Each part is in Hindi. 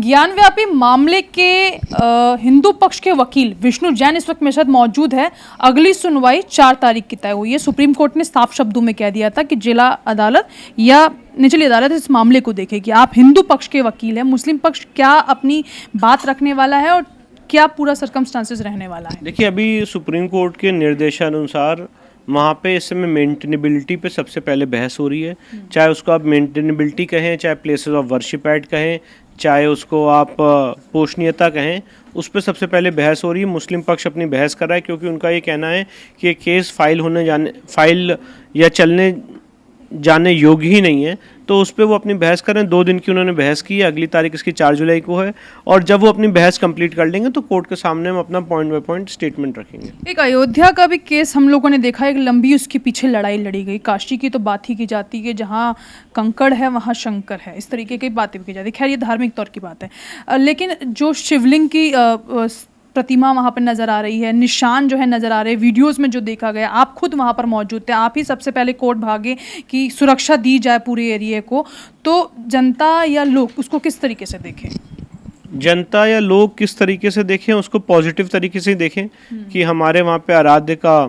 ज्ञानव्यापी मामले के हिंदू पक्ष के वकील विष्णु जैन इस वक्त मेरे साथ मौजूद है। अगली सुनवाई 4 तारीख की तय हुई है। सुप्रीम कोर्ट ने साफ शब्दों में कह दिया था कि जिला अदालत या निचली अदालत इस मामले को देखेगी। आप हिंदू पक्ष के वकील हैं, मुस्लिम पक्ष क्या अपनी बात रखने वाला है और क्या पूरा सर्कमस्टांसेस रहने वाला है? देखिए, अभी सुप्रीम कोर्ट के निर्देशानुसार वहाँ पे इस समय मेंटेनेबिलिटी पे सबसे पहले बहस हो रही है। चाहे उसको आप मेंटेनेबिलिटी कहें, चाहे प्लेसेस ऑफ वर्शिप एक्ट कहें, चाहे उसको आप पोषणीयता कहें, उस पर सबसे पहले बहस हो रही है। मुस्लिम पक्ष अपनी बहस कर रहा है क्योंकि उनका ये कहना है कि ये केस फाइल या चलने जाने योग्य ही नहीं है, तो उस पर वो अपनी बहस करें। 2 दिन की उन्होंने बहस की है। अगली तारीख इसकी 4 जुलाई को है और जब वो अपनी बहस कंप्लीट कर लेंगे तो कोर्ट के सामने हम अपना पॉइंट बाय पॉइंट स्टेटमेंट रखेंगे। एक अयोध्या का भी केस हम लोगों ने देखा, एक लंबी उसके पीछे लड़ाई लड़ी गई। काशी की तो बात ही की जाती है, जहाँ कंकड़ है वहाँ शंकर है, इस तरीके की बातें भी की जाती है। खैर, ये धार्मिक तौर की बात है, लेकिन जो शिवलिंग की प्रतिमा वहाँ पर नज़र आ रही है, निशान जो है नज़र आ रहे हैं, वीडियोस में जो देखा गया, आप खुद वहाँ पर मौजूद थे, आप ही सबसे पहले कोर्ट भागे कि सुरक्षा दी जाए पूरे एरिया को, तो जनता या लोग उसको किस तरीके से देखें? जनता या लोग किस तरीके से देखें, उसको पॉजिटिव तरीके से देखें कि हमारे वहाँ पे आराध्य का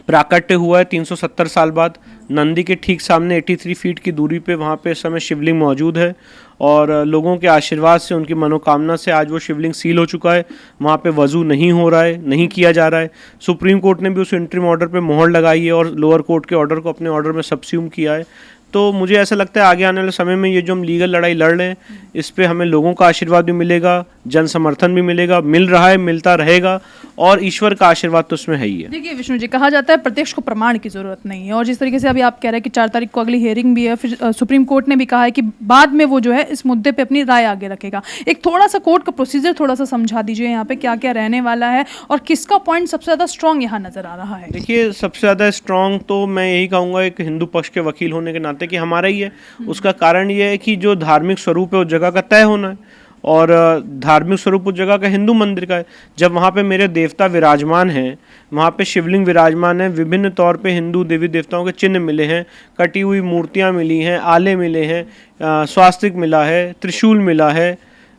प्राकट्य हुआ है 370 साल बाद। नंदी के ठीक सामने 83 फीट की दूरी पे वहाँ पे इस समय शिवलिंग मौजूद है और लोगों के आशीर्वाद से, उनकी मनोकामना से आज वो शिवलिंग सील हो चुका है। वहाँ पे वज़ू नहीं हो रहा है, नहीं किया जा रहा है। सुप्रीम कोर्ट ने भी उस इंटरिम ऑर्डर पे मोहर लगाई है और लोअर कोर्ट के ऑर्डर को अपने ऑर्डर में सबस्यूम किया है। तो मुझे ऐसा लगता है आगे आने वाले समय में ये जो हम लीगल लड़ाई लड़ रहे हैं, इस पे हमें लोगों का आशीर्वाद भी मिलेगा, जन समर्थन भी मिलेगा, मिल रहा है, मिलता रहेगा और ईश्वर का आशीर्वाद तो उसमें है ही है। देखिए विष्णु जी, कहा जाता है प्रत्यक्ष को प्रमाण की जरूरत नहीं है और जिस तरीके से अभी आप कह रहे हैं कि 4 तारीख को अगली हियरिंग भी है, फिर सुप्रीम कोर्ट ने भी कहा है कि बाद में वो जो है इस मुद्दे पे अपनी राय आगे रखेगा। एक थोड़ा सा कोर्ट का प्रोसीजर थोड़ा सा समझा दीजिए, यहाँ पे क्या क्या रहने वाला है और किसका पॉइंट सबसे ज़्यादा स्ट्रॉन्ग यहाँ नजर आ रहा है? देखिए, सबसे ज़्यादा स्ट्रॉन्ग तो मैं यही कहूँगा एक हिंदू पक्ष के वकील होने के नाते कि हमारा ही है। उसका कारण ये है कि जो धार्मिक स्वरूप है उस जगह का तय होना है और धार्मिक स्वरूप उस जगह का हिंदू मंदिर का है। जब वहाँ पे मेरे देवता विराजमान हैं, वहाँ पे शिवलिंग विराजमान है, विभिन्न तौर पे हिंदू देवी देवताओं के चिन्ह मिले हैं, कटी हुई मूर्तियाँ मिली हैं, आले मिले हैं, स्वास्तिक मिला है, त्रिशूल मिला है,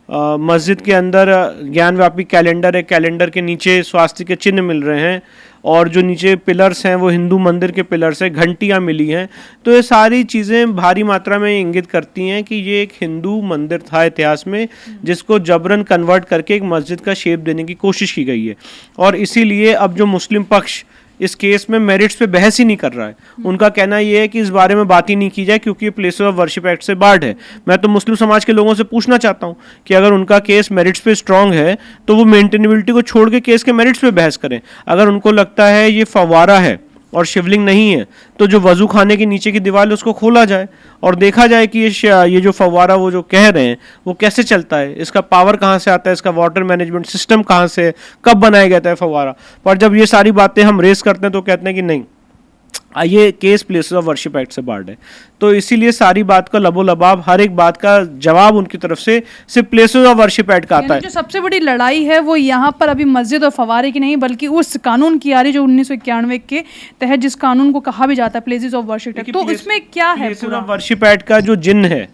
मस्जिद के अंदर ज्ञानव्यापी कैलेंडर है, कैलेंडर के नीचे स्वास्तिक के चिन्ह मिल रहे हैं और जो नीचे पिलर्स हैं वो हिंदू मंदिर के पिलर्स हैं, घंटियाँ मिली हैं। तो ये सारी चीज़ें भारी मात्रा में इंगित करती हैं कि ये एक हिंदू मंदिर था इतिहास में, जिसको जबरन कन्वर्ट करके एक मस्जिद का शेप देने की कोशिश की गई है। और इसीलिए अब जो मुस्लिम पक्ष इस केस में मेरिट्स पे बहस ही नहीं कर रहा है, उनका कहना ये है कि इस बारे में बात ही नहीं की जाए क्योंकि ये प्लेसेस ऑफ वर्शिप एक्ट से बार्ड है। मैं तो मुस्लिम समाज के लोगों से पूछना चाहता हूँ कि अगर उनका केस मेरिट्स पे स्ट्रांग है तो वो मेंटेनेबिलिटी को छोड़ के केस के मेरिट्स पे बहस करें। अगर उनको लगता है ये फव्वारा है और शिवलिंग नहीं है तो जो वजू खाने के नीचे की दीवार है उसको खोला जाए और देखा जाए कि ये जो फव्वारा वो जो कह रहे हैं वो कैसे चलता है, इसका पावर कहाँ से आता है, इसका वाटर मैनेजमेंट सिस्टम कहाँ से है, कब बनाया गया था फव्वारा। पर जब ये सारी बातें हम रेस करते हैं तो कहते हैं कि नहीं, ये case places of worship act से बार्ड है। तो इसीलिए सारी बात का लबोलबाब, हर एक बात का जवाब उनकी तरफ से सिर्फ प्लेसेस ऑफ वर्शिप एक्ट का आता है। जो सबसे बड़ी लड़ाई है वो यहाँ पर अभी मस्जिद और फवारे की नहीं बल्कि उस कानून की आ रही जो 1991 के तहत जिस कानून को कहा भी जाता है प्लेसेस ऑफ वर्शिप एक्ट। तो इसमें क्या है? प्लेसेस ऑफ वर्शिप एक्ट का जो जिन्न है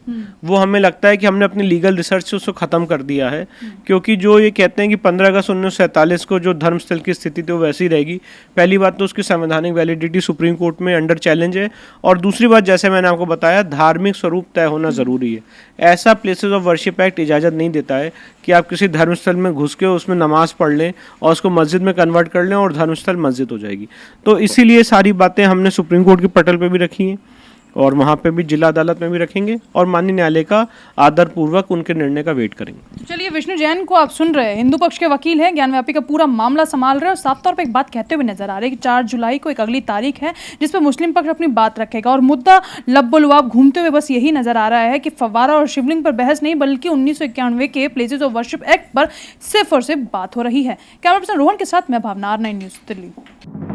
वो हमें लगता है कि हमने अपनी लीगल रिसर्च से उसको खत्म कर दिया है, क्योंकि जो ये कहते हैं कि 15 अगस्त 1947 को जो धर्मस्थल की स्थिति थी वो वैसी रहेगी। पहली बात तो उसकी संवैधानिक वैलिडिटी सुप्रीम कोर्ट में अंडर चैलेंज है और दूसरी बात, जैसे मैंने आपको बताया, धार्मिक स्वरूप तय होना ज़रूरी है। ऐसा प्लेसेस ऑफ वर्शिप एक्ट इजाज़त नहीं देता है कि आप किसी धर्मस्थल में घुस के उसमें नमाज पढ़ लें और उसको मस्जिद में कन्वर्ट कर लें और धर्मस्थल मस्जिद हो जाएगी। तो इसीलिए सारी बातें हमने सुप्रीम कोर्ट की पटल पे भी रखी हैं और वहाँ पे भी जिला अदालत में भी रखेंगे और माननीय न्यायालय का आदरपूर्वक उनके निर्णय का वेट करेंगे। चलिए, विष्णु जैन को आप सुन रहे हैं, हिंदू पक्ष के वकील हैं, ज्ञानव्यापी का पूरा मामला संभाल रहे हैं और साफ तौर पे एक बात कहते हुए नजर आ रहे हैं कि 4 जुलाई को एक अगली तारीख है जिस पर मुस्लिम पक्ष अपनी बात रखेगा और मुद्दा लब्बोलुआब घूमते हुए बस यही नजर आ रहा है कि फव्वारा और शिवलिंग पर बहस नहीं बल्कि 1991 के प्लेसेस ऑफ वर्शिप एक्ट पर सिर्फ और सिर्फ बात हो रही है। कैमरा पर्सन रोहन के साथ मैं भावना, R9 न्यूज़ दिल्ली।